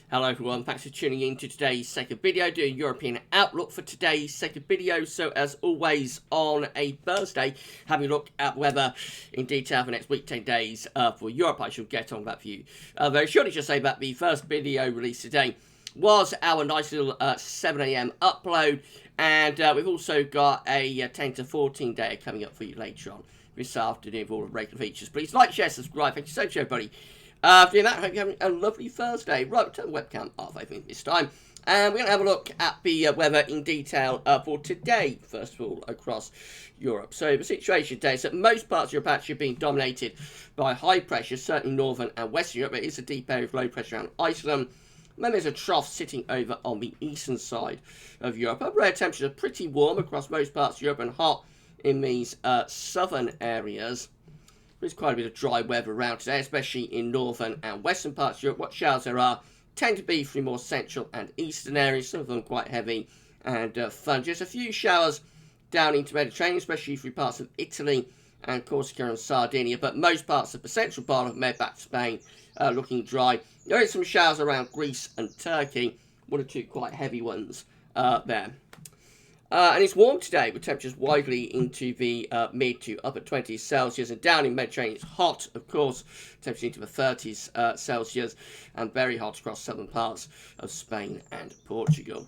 Hello everyone, thanks for tuning in to today's second video, doing European outlook for today's second video. So as always on a Thursday, having a look at weather in detail for next week, 10 days for Europe. I shall get on that for you very shortly. Just say that the first video released today was our nice little 7 AM upload, and we've also got a 10 to 14 day coming up for you later on this afternoon with all the regular features. Please like, share, subscribe. Thank you so much, everybody. Doing that, I hope you're having a lovely Thursday. Right, turn the webcam off, I think, this time. And we're going to have a look at the weather in detail for today, first of all, across Europe. So the situation today is that most parts of Europe actually are being dominated by high pressure, certainly northern and western Europe. There is a deep area of low pressure around Iceland. And then there's a trough sitting over on the eastern side of Europe. Upper air temperatures are pretty warm across most parts of Europe and hot in these southern areas. There's quite a bit of dry weather around today, especially in northern and western parts of Europe. What showers there are tend to be through more central and eastern areas, some of them quite heavy and thunderous. A few showers down into Mediterranean, especially through parts of Italy and Corsica and Sardinia, but most parts of the central part of Med back to Spain looking dry. There is some showers around Greece and Turkey, one or two quite heavy ones there. And it's warm today with temperatures widely into the mid to upper 20s Celsius, and down in Mediterranean it's hot, of course, temperatures into the 30s Celsius, and very hot across southern parts of Spain and Portugal.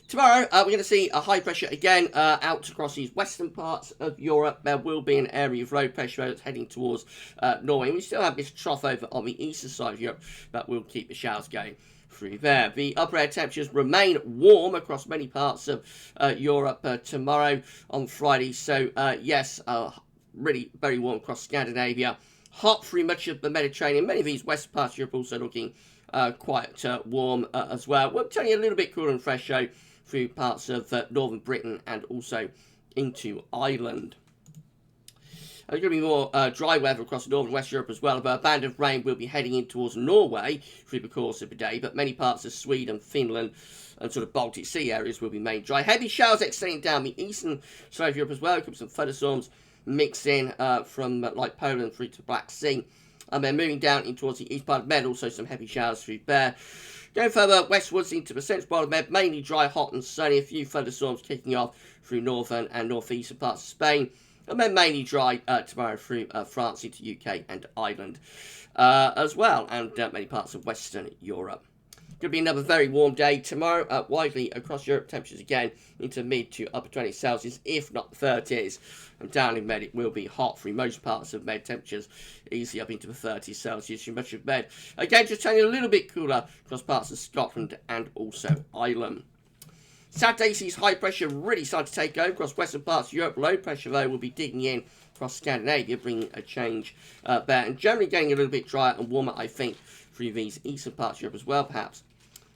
Tomorrow we're going to see a high pressure again out across these western parts of Europe. There will be an area of low pressure that's heading towards Norway. We still have this trough over on the eastern side of Europe that will keep the showers going through there. The upper air temperatures remain warm across many parts of Europe tomorrow on Friday. So yes, really very warm across Scandinavia. Hot through much of the Mediterranean. Many of these western parts of Europe also looking quite warm as well. We're turning a little bit cooler and fresh though through parts of northern Britain and also into Ireland. There's going to be more dry weather across northern and west Europe as well, but a band of rain will be heading in towards Norway through the course of the day, but many parts of Sweden, Finland and sort of Baltic Sea areas will be made dry. Heavy showers extending down the eastern side of Europe as well. Could be some thunderstorms mixed in from like Poland through to Black Sea. And then moving down in towards the east part of Med, also some heavy showers through there. Going further westwards into the central part of Med, mainly dry, hot and sunny. A few thunderstorms kicking off through northern and northeastern parts of Spain. And then mainly dry tomorrow through France into UK and Ireland as well, and many parts of Western Europe. Going to be another very warm day tomorrow, widely across Europe. Temperatures again into mid to upper 20s Celsius, if not 30s. And down in Med, it will be hot through most parts of Med. Temperatures easily up into the 30s Celsius through much of Med. Again, just turning a little bit cooler across parts of Scotland and also Ireland. Saturday sees high pressure really starting to take over across western parts of Europe. Low pressure, though, will be digging in across Scandinavia, bringing a change there. And generally getting a little bit drier and warmer, I think, through these eastern parts of Europe as well, perhaps.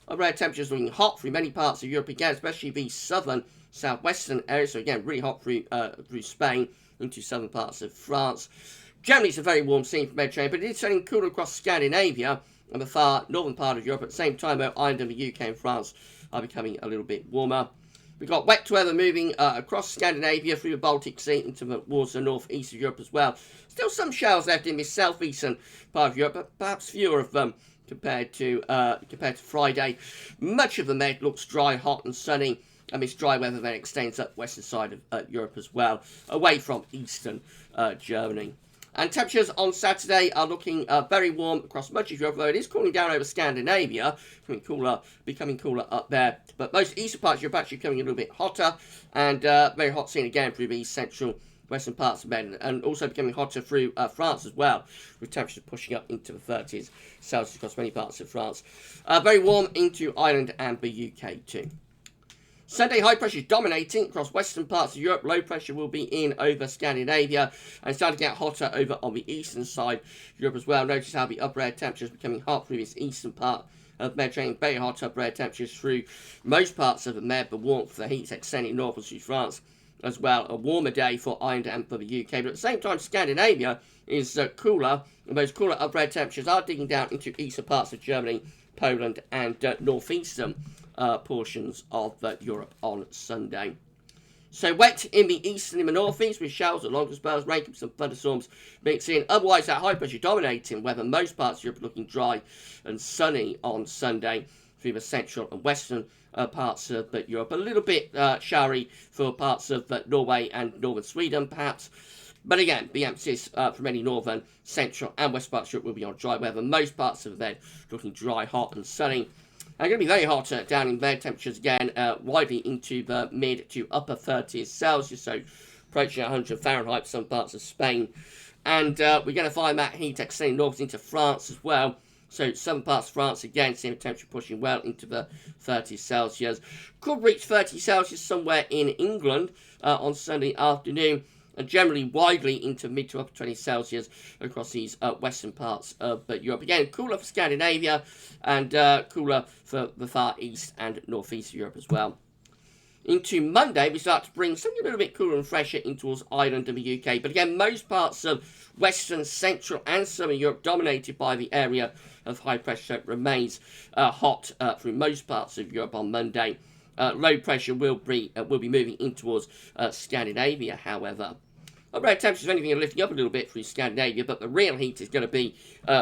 Upper air temperatures looking hot through many parts of Europe again, especially the southern, southwestern areas. So again, really hot through Spain into southern parts of France. Generally, it's a very warm scene for Mediterranean, but it is turning cooler across Scandinavia and the far northern part of Europe. At the same time, though, Ireland and the UK and France are becoming a little bit warmer. We've got wet weather moving across Scandinavia through the Baltic Sea into towards the northeast of Europe as well. Still some showers left in this southeastern part of Europe, but perhaps fewer of them compared to Friday. Much of the Med looks dry, hot and sunny, and this dry weather then extends up western side of Europe as well, away from eastern Germany. And temperatures on Saturday are looking very warm across much of Europe, though it is cooling down over Scandinavia, becoming cooler up there. But most eastern parts of Europe actually becoming a little bit hotter, and very hot scene again through the central western parts of Med, and also becoming hotter through France as well, with temperatures pushing up into the 30s Celsius across many parts of France. Very warm into Ireland and the UK too. Sunday, high pressure is dominating across western parts of Europe. Low pressure will be in over Scandinavia and starting to get hotter over on the eastern side of Europe as well. Notice how the upper air temperatures becoming hot through this eastern part of Mediterranean. Very hot upper air temperatures through most parts of the Med, but warmth, the heat's extending northwards through France as well. A warmer day for Ireland and for the UK, but at the same time, Scandinavia is cooler, and those cooler upper air temperatures are digging down into eastern parts of Germany, Poland, and northeastern portions of Europe on Sunday. So wet in the east and in the northeast with showers at longer spells, rain and some thunderstorms mixing in. Otherwise, that high pressure dominating weather. Most parts of Europe are looking dry and sunny on Sunday through the central and western parts of Europe. A little bit showery for parts of Norway and northern Sweden, perhaps. But again, the emphasis for many northern, central and west parts of Europe will be on dry weather. Most parts of the bed looking dry, hot and sunny. And going to be very hot down in bed. Temperatures again widely into the mid to upper 30s Celsius, so approaching 100 Fahrenheit for some parts of Spain. And we're going to find that heat extending north into France as well. So some parts of France again seeing the temperature pushing well into the 30s Celsius. Could reach 30 Celsius somewhere in England on Sunday afternoon. And generally widely into mid to upper 20 Celsius across these western parts of Europe. Again, cooler for Scandinavia and cooler for the far east and northeast of Europe as well. Into Monday, we start to bring something a little bit cooler and fresher in towards Ireland and the UK. But again, most parts of western, central and southern Europe dominated by the area of high pressure remains hot through most parts of Europe on Monday. Low pressure will be moving in towards Scandinavia, however. Overhead temperatures, if anything, are lifting up a little bit through Scandinavia, but the real heat is going to be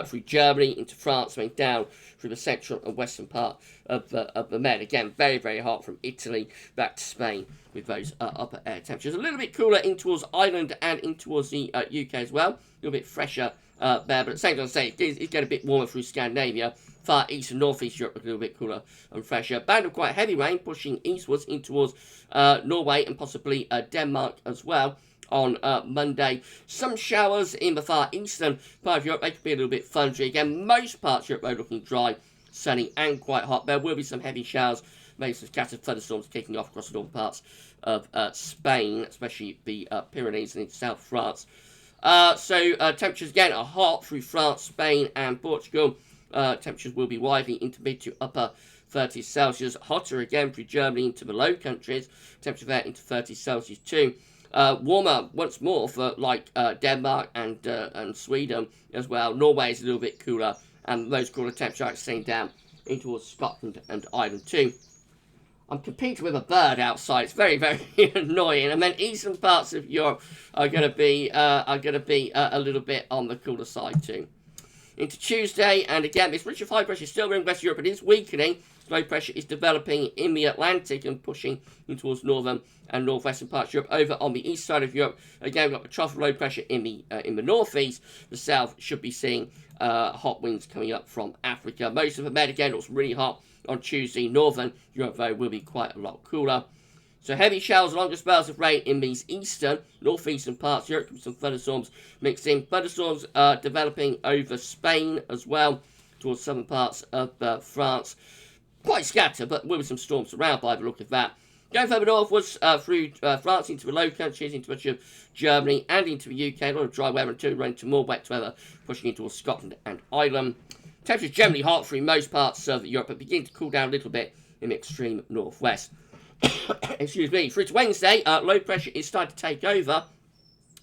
through Germany, into France, and down through the central and western part of the Med. Again, very, very hot from Italy back to Spain with those upper air temperatures. A little bit cooler in towards Ireland and in towards the UK as well. A little bit fresher there, but at the same time, I say it's getting a bit warmer through Scandinavia. Far east and northeast Europe a little bit cooler and fresher. Band of quite heavy rain pushing eastwards in towards Norway and possibly Denmark as well on Monday. Some showers in the far eastern part of Europe. They could be a little bit thundery. Again, most parts of Europe are looking dry, sunny and quite hot. There will be some heavy showers, maybe some scattered thunderstorms kicking off across the northern parts of Spain, especially the Pyrenees and in South France. So temperatures again are hot through France, Spain and Portugal. Temperatures will be widely into mid to upper 30 Celsius. Hotter again through Germany into the Low Countries. Temperature there into 30 Celsius too. Warmer once more for like Denmark and Sweden as well. Norway is a little bit cooler, and those cooler temperatures are extending down in towards Scotland and Ireland too. I'm competing with a bird outside. It's very, very annoying. And then eastern parts of Europe are going to be a little bit on the cooler side too. Into Tuesday, and again, this ridge of high pressure is still in West Europe. It is weakening. Low pressure is developing in the Atlantic and pushing in towards northern and northwestern parts of Europe. Over on the east side of Europe, again, we've got the trough of low pressure in the northeast. The south should be seeing hot winds coming up from Africa. Most of the Med, again, looks really hot on Tuesday. Northern Europe, though, will be quite a lot cooler. So heavy showers, longer spells of rain in these eastern, northeastern parts of Europe, with some thunderstorms mixed in. Thunderstorms developing over Spain as well, towards southern parts of France. Quite scattered, but with some storms around by the look of that. Going further northwards through France into the Low Countries, into much of Germany and into the UK. A lot of dry weather until we run into more wet weather, pushing into Scotland and Ireland. Temperatures generally hot through most parts of Europe, but begin to cool down a little bit in the extreme northwest. Excuse me. Through to Wednesday, low pressure is starting to take over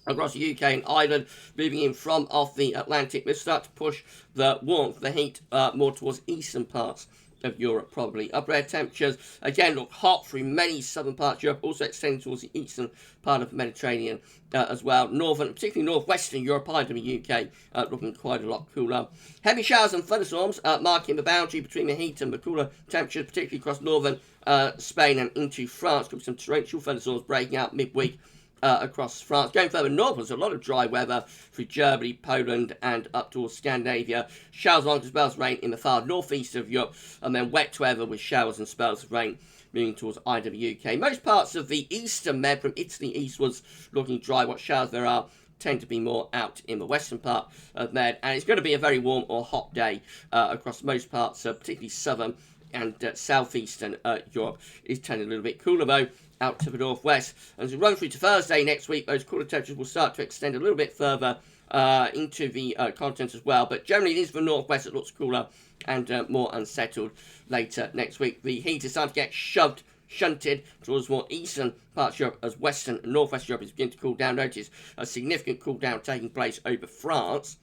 across the UK and Ireland, moving in from off the Atlantic. We'll start to push the warmth, the heat, more towards eastern parts of Europe, probably. Upper air temperatures, again, look hot through many southern parts of Europe, also extending towards the eastern part of the Mediterranean as well. Northern, particularly northwestern Europe, and the UK, looking quite a lot cooler. Heavy showers and thunderstorms marking the boundary between the heat and the cooler temperatures, particularly across northern Spain and into France. Could be some torrential thunderstorms breaking out midweek across France. Going further northwards, a lot of dry weather through Germany, Poland, and up towards Scandinavia. Showers, long spells of rain in the far northeast of Europe, and then wet weather with showers and spells of rain moving towards the UK. Most parts of the eastern Med, from Italy eastwards, looking dry. What showers there are tend to be more out in the western part of Med, and it's going to be a very warm or hot day across most parts, particularly southern and southeastern Europe. Is tending a little bit cooler though out to the northwest. As we run through to Thursday next week, those cooler temperatures will start to extend a little bit further into the continent as well. But generally, it is the northwest that looks cooler and more unsettled later next week. The heat is starting to get shunted towards more eastern parts of Europe as western and northwest Europe is beginning to cool down. Notice a significant cool down taking place over France.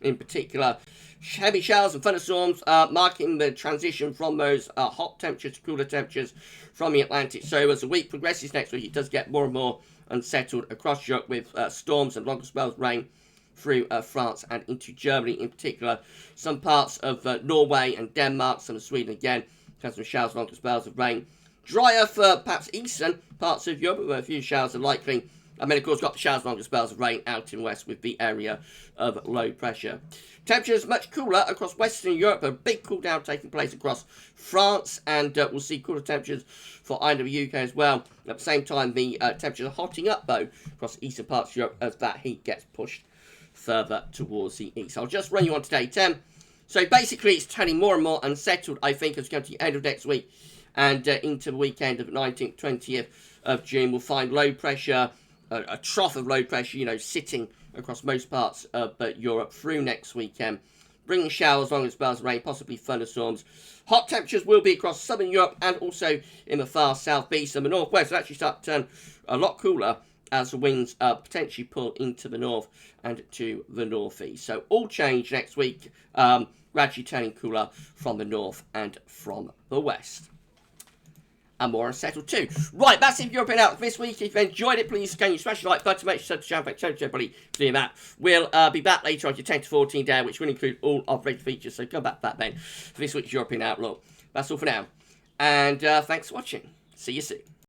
in particular. Heavy showers and thunderstorms marking the transition from those hot temperatures to cooler temperatures from the Atlantic. So as the week progresses next week, it does get more and more unsettled across Europe with storms and longer spells of rain through France and into Germany in particular. Some parts of Norway and Denmark, some of Sweden again, has some showers, longer spells of rain. Drier for perhaps eastern parts of Europe, where a few showers are likely. And then, of course, got the showers, longer spells of rain out in west with the area of low pressure. Temperatures much cooler across Western Europe. A big cool down taking place across France, and we'll see cooler temperatures for either the UK as well. At the same time, the temperatures are hotting up, though, across eastern parts of Europe as that heat gets pushed further towards the east. I'll just run you on today 10. So basically, it's turning more and more unsettled, I think, as we go to the end of next week and into the weekend of 19th, 20th of June. We'll find low pressure, a trough of low pressure, sitting across most parts of Europe through next weekend, bringing showers, longer spells of rain, possibly thunderstorms. Hot temperatures will be across southern Europe and also in the far southeast and the northwest. It'll actually start to turn a lot cooler as the winds potentially pull into the north and to the northeast. So all change next week, gradually turning cooler from the north and from the west. And more unsettled too. Right, that's it for European Outlook this week. If you enjoyed it, please can you smash the like button, make sure to subscribe, thanks to everybody for doing that. We'll be back later on your 10 to 14 day, which will include all of regular features, so come back for that then for this week's European Outlook. That's all for now, and thanks for watching. See you soon.